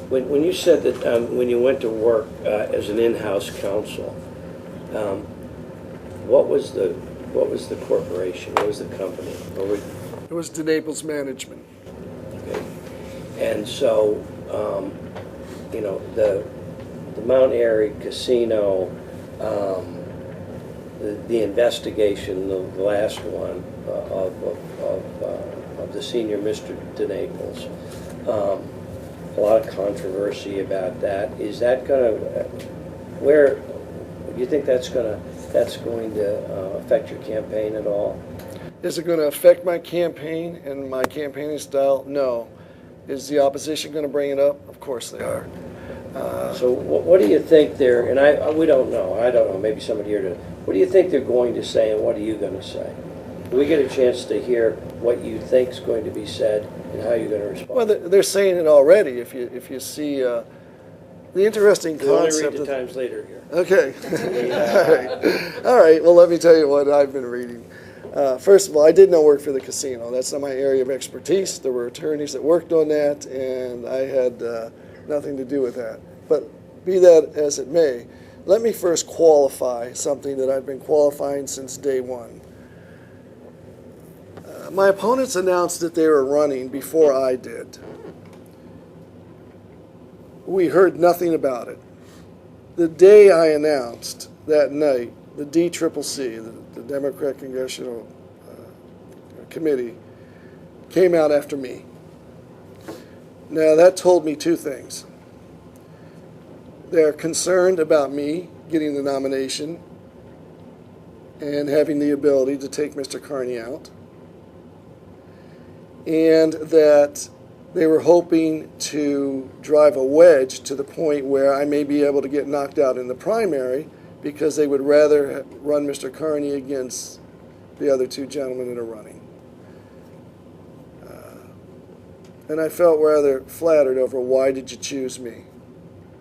When you said that when you went to work as an in-house counsel, what was the corporation? What was the company? It was DeNaples Management. Okay. And so, you know, the Mount Airy Casino, the investigation, the last one of the senior Mr. DeNaples, a lot of controversy about that. Is that going to, where do you think that's going to affect your campaign at all? Is it going to affect my campaign and my campaigning style? No. Is the opposition going to bring it up? Of course they are. So what do you think they're, and we don't know, I don't know, maybe somebody here to, what do you think they're going to say and what are you going to say? Do we get a chance to hear what you think is going to be said and how you're going to respond? Well, they're saying it already. If you see the interesting concept. We'll only read the Times later here. Okay. All right. Well, let me tell you what I've been reading. First of all, I did no work for the casino. That's not my area of expertise. There were attorneys that worked on that, and I had nothing to do with that. But be that as it may, let me first qualify something that I've been qualifying since day one. My opponents announced that they were running before I did. We heard nothing about it. The day I announced, that night, the DCCC, the Democrat Congressional Committee, came out after me. Now, that told me two things. They're concerned about me getting the nomination and having the ability to take Mr. Carney out, and that they were hoping to drive a wedge to the point where I may be able to get knocked out in the primary because they would rather run Mr. Carney against the other two gentlemen that are running. And I felt rather flattered over why did you choose me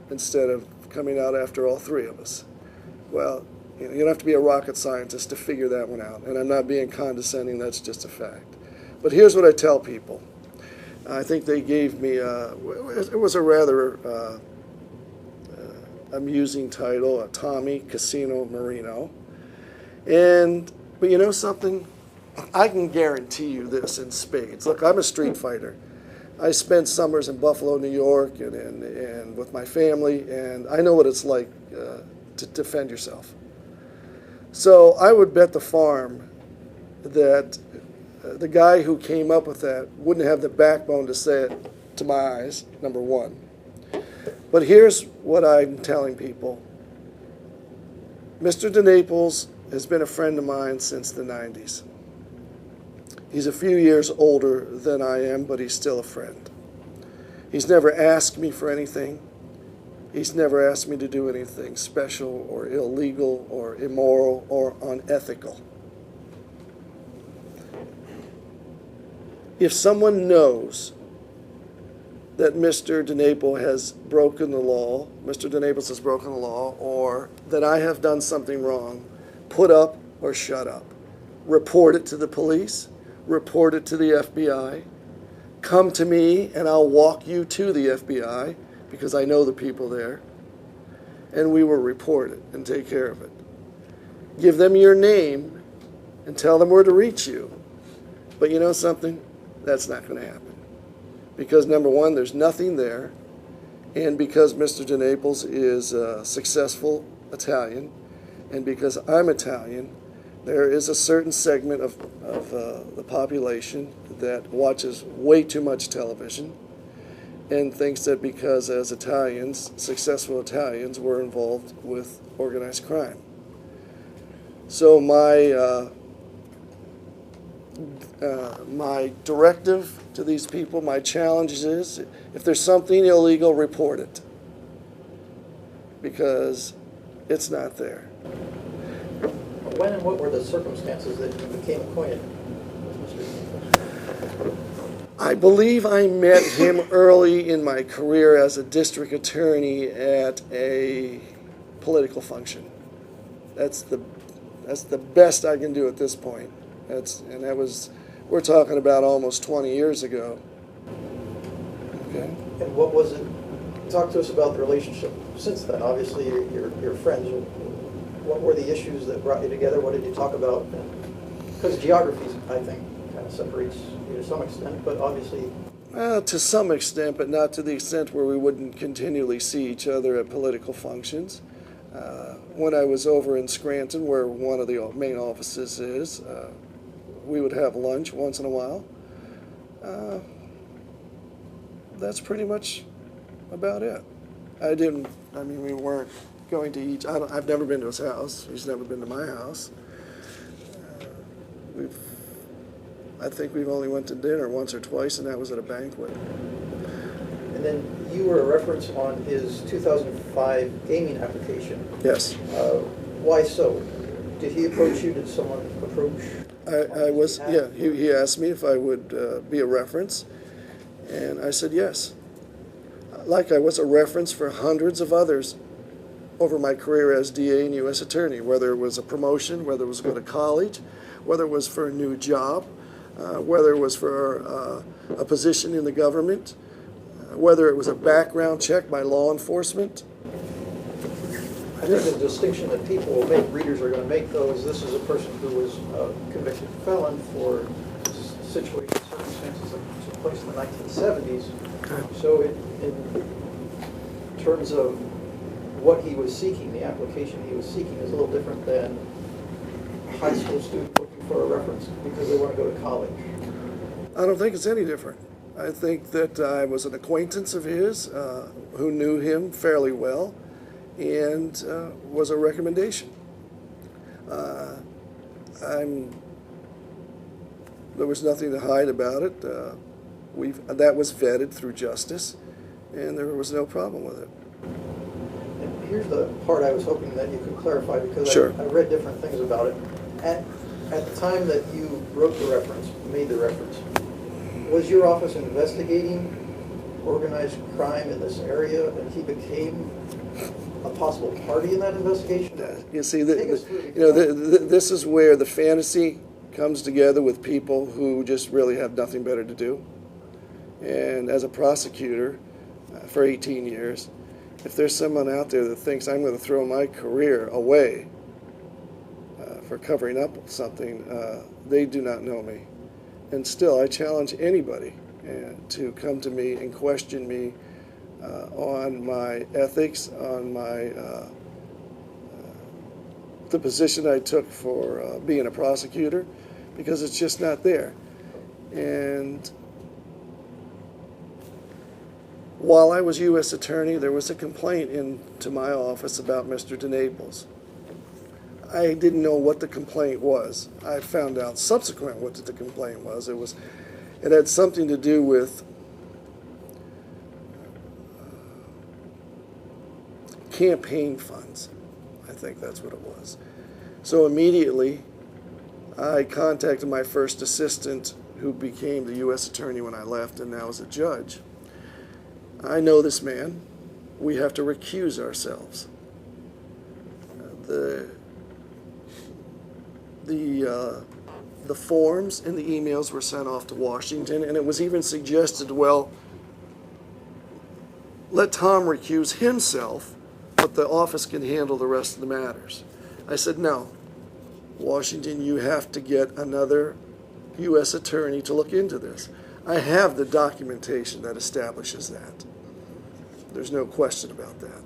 instead of coming out after all three of us. Well, you don't have to be a rocket scientist to figure that one out, and I'm not being condescending, that's just a fact. But here's what I tell people. I think they gave me, it was a rather amusing title, Tommy Casino Marino. But you know something? I can guarantee you this in spades. Look, I'm a street fighter. I spent summers in Buffalo, New York, and with my family, and I know what it's like to defend yourself. So I would bet the farm that the guy who came up with that wouldn't have the backbone to say it to my eyes, number one. But here's what I'm telling people. Mr. DeNaples has been a friend of mine since the 90s. He's a few years older than I am, but he's still a friend. He's never asked me for anything. He's never asked me to do anything special or illegal or immoral or unethical. If someone knows that Mr. DeNaples has broken the law, Mr. DeNaples has broken the law, or that I have done something wrong, put up or shut up. Report it to the police, report it to the FBI, come to me and I'll walk you to the FBI because I know the people there, and we will report it and take care of it. Give them your name and tell them where to reach you. But you know something? That's not going to happen. Because number one, there's nothing there, and because Mr. DeNaples is a successful Italian, and because I'm Italian, there is a certain segment of the population that watches way too much television and thinks that because as Italians, successful Italians, we're involved with organized crime. So my directive to these people, my challenge is, if there's something illegal, report it. Because it's not there. When and what were the circumstances that you became acquainted with Mr. DeNaples? I believe I met him early in my career as a district attorney at a political function. That's the best I can do at this point. We're talking about almost 20 years ago. Okay. And what was it Talk to us about the relationship since then. Obviously, you're friends. What were the issues that brought you together? What did you talk about? Because geography, I think, kind of separates you to some extent, but obviously... To some extent, but not to the extent where we wouldn't continually see each other at political functions. When I was over in Scranton, where one of the main offices is, we would have lunch once in a while. That's pretty much about it. We weren't going to each, I've never been to his house. He's never been to my house. I think we've only went to dinner once or twice, and that was at a banquet. And then you were a reference on his 2005 gaming application. Yes. Why so? Did he approach you? Did someone approach? I was, yeah, he asked me if I would be a reference, and I said yes. Like I was a reference for hundreds of others over my career as DA and U.S. Attorney, whether it was a promotion, whether it was go to college, whether it was for a new job, whether it was for a position in the government, whether it was a background check by law enforcement. I think the distinction that people will make, readers are going to make, though, is this is a person who was a convicted felon for situations, circumstances that took place in the 1970s. So in terms of what he was seeking, the application he was seeking is a little different than a high school student looking for a reference because they want to go to college. I don't think it's any different. I think that I was an acquaintance of his who knew him fairly well and was a recommendation. There was nothing to hide about it. That was vetted through justice, and there was no problem with it. And here's the part I was hoping that you could clarify because Sure. I read different things about it. At the time that you wrote the reference, made the reference, was your office investigating organized crime in this area and he became a possible party in that investigation? You see, this is where the fantasy comes together with people who just really have nothing better to do. And as a prosecutor for 18 years, if there's someone out there that thinks I'm going to throw my career away for covering up something, they do not know me. And still, I challenge anybody to come to me and question me on my ethics, on my the position I took for being a prosecutor, because it's just not there. And while I was U.S. Attorney, there was a complaint into my office about Mr. DeNaples. I didn't know what the complaint was. I found out subsequent what the complaint was. It had something to do with campaign funds. I think that's what it was. So immediately, I contacted my first assistant, who became the U.S. Attorney when I left and now is a judge. I know this man. We have to recuse ourselves. The forms and the emails were sent off to Washington, and it was even suggested, well, let Tom recuse himself, but the office can handle the rest of the matters. I said, no, Washington, you have to get another U.S. attorney to look into this. I have the documentation that establishes that. There's no question about that.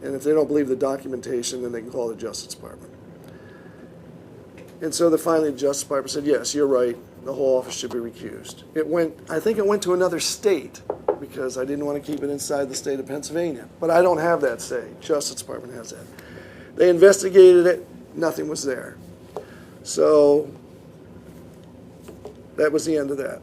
And if they don't believe the documentation, then they can call the Justice Department. And so finally the Justice Department said, yes, you're right, the whole office should be recused. I think it went to another state because I didn't want to keep it inside the state of Pennsylvania. But I don't have that state. Justice Department has that. They investigated it, nothing was there. So that was the end of that.